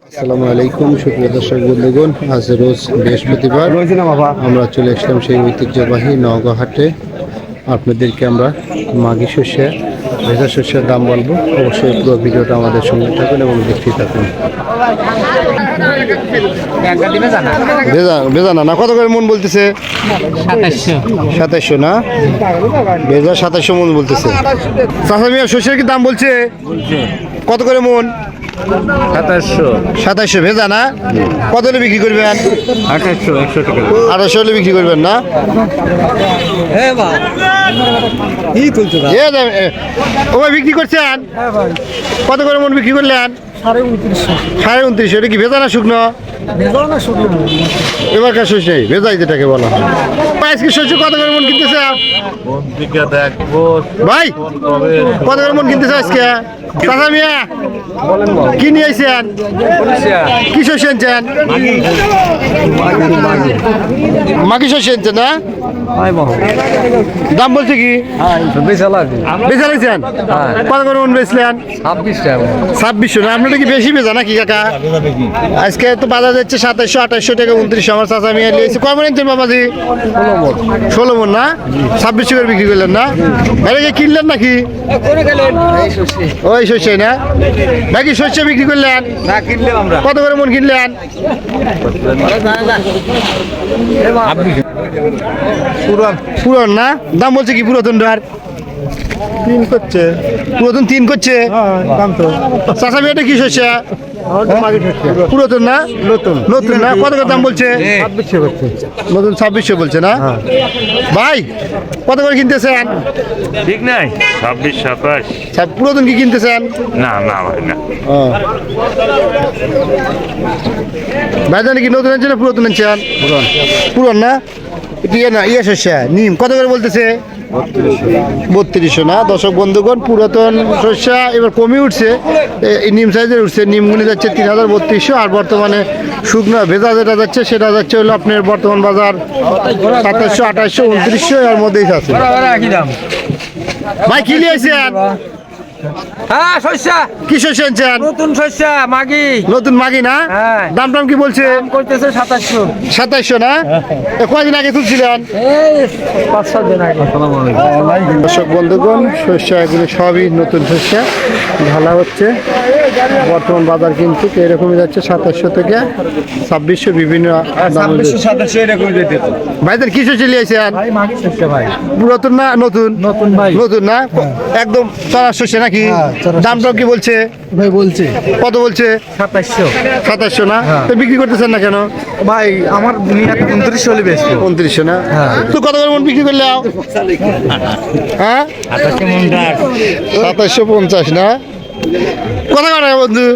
আসসালামু আলাইকুম সুপ্রিয় দর্শক বন্ধুগণ, আজ রোজ বৃহস্পতিবার আমরা চলে আসলাম সেই ঐতিহ্যবাহী নওগাঁ হাটে। আপনাদেরকে আমরা মাঘী শস্যে ভেজা শস্যের দাম বলবো। অবশ্যই পুরো ভিডিওটা আমাদের সঙ্গে থাকুন এবং দেখতে থাকুন। ভেজা না কত করে মন বলতেছে? 2700 না, ভেজা 2700 মন বলতেছে। চাচা মিয়া শস্যের কি দাম বলছে? কত করে মন? 2700 ভেজা না, কত হলে বিক্রি করবেন? 2800 হলে বিক্রি করবেন না? ও ভাই বিক্রি করছেন? কত করে মন বিক্রি করলেন? 2900। এটা কি ভেজা না শুকনো? এবারকার শস্য নেই, ভেজাই যেটাকে বলা হয়। আজকে শস্য কত করে মন কিনতেছে ভাই? কত করে মন কিনতেছে আজকে? চাচা মিয়া কি নিয়ে আইছেন? কি শস্য এনেছেন? মাঘী শস্য এনেছেন না? দাম বলছে কি? বেচা লাগছেন? কত করে মন বেচলেন? 2600 না? আপনার কি বেশি বেচা নাকি কাকা? আজকে তো বাজার যাচ্ছে 2700, 2800 টাকা, 2900। আমার চাচা মিয়া নিয়েছে। কয় মন এনেছেন বাবাজি? 16 মন না? 2600 করে বিক্রি করলেন না? এটাকে কিনলেন নাকি? ওই শস্য না নাকি? শস্য বিক্রি করলেন? কত করে মন কিনলেন? পুরান না? দাম বলছে কি পুরাতনটার? 3 করছে। পুরাতন 3 করছে দাম তো। চাচা এটা কি শস্য? পুরাতন না? নতুন না? কত করে দাম বলছে? 2600 বলছে। নতুন 2600 বলছে না? ভাই কত করে কিনতেছেন? ঠিক নাই 26, 27। পুরাতন কি কিনতেছেন? না ভাই না। ভাই জানি কি নতুন আনছেন না পুরাতন আনছেন? পুরান না? ইয়ে শস্য নিম কত করে বলতেছে? 3200 না? দর্শক বন্ধুগণ, পুরাতন শস্য এবার কমে উঠছে, নিম সাইজের উঠছে। নিমগুলি যাচ্ছে 3000-3200। আর বর্তমানে শুকনো ভেজা যেটা যাচ্ছে সেটা যাচ্ছে হলো আপনার বর্তমান বাজার 2700, 2800, 2900 এর মধ্যেই আছে। ভাই কি নিয়েছেন? হ্যাঁ শস্য। কি শস্য আনছেন? নতুন শস্য মাঘী। নতুন মাঘী না? দাম টাম কি বলছে? করতেছে 2700 না? কয়দিন আগে তুলছিলেন? এই 5-6 দিন আগে। দর্শক বন্ধুগণ, শস্য এগুলো সবই নতুন শস্য ঢালা হচ্ছে। বর্তমান বাজার কিন্তু এরকমই যাচ্ছে 2700 থেকে 2600 বিভিন্ন। 2700 এরকম যেতে তো। ভাইদের কি শস্য নিয়েছেন? ভাই মাঘী শস্য ভাই। পুরাতন না নতুন? নতুন ভাই। নতুন না? একদম চড়া শস্য নাকি? দামটা কি বলছে ভাই? বলছে কত বলছে? 2700 না? তো বিক্রি করতেছেন না কেন ভাই? আমার 2900 হলে বেশি। 2900 না? তো কত করে মন বিক্রি করলে? হ্যাঁ 2750 না? কত করে বন্ধু?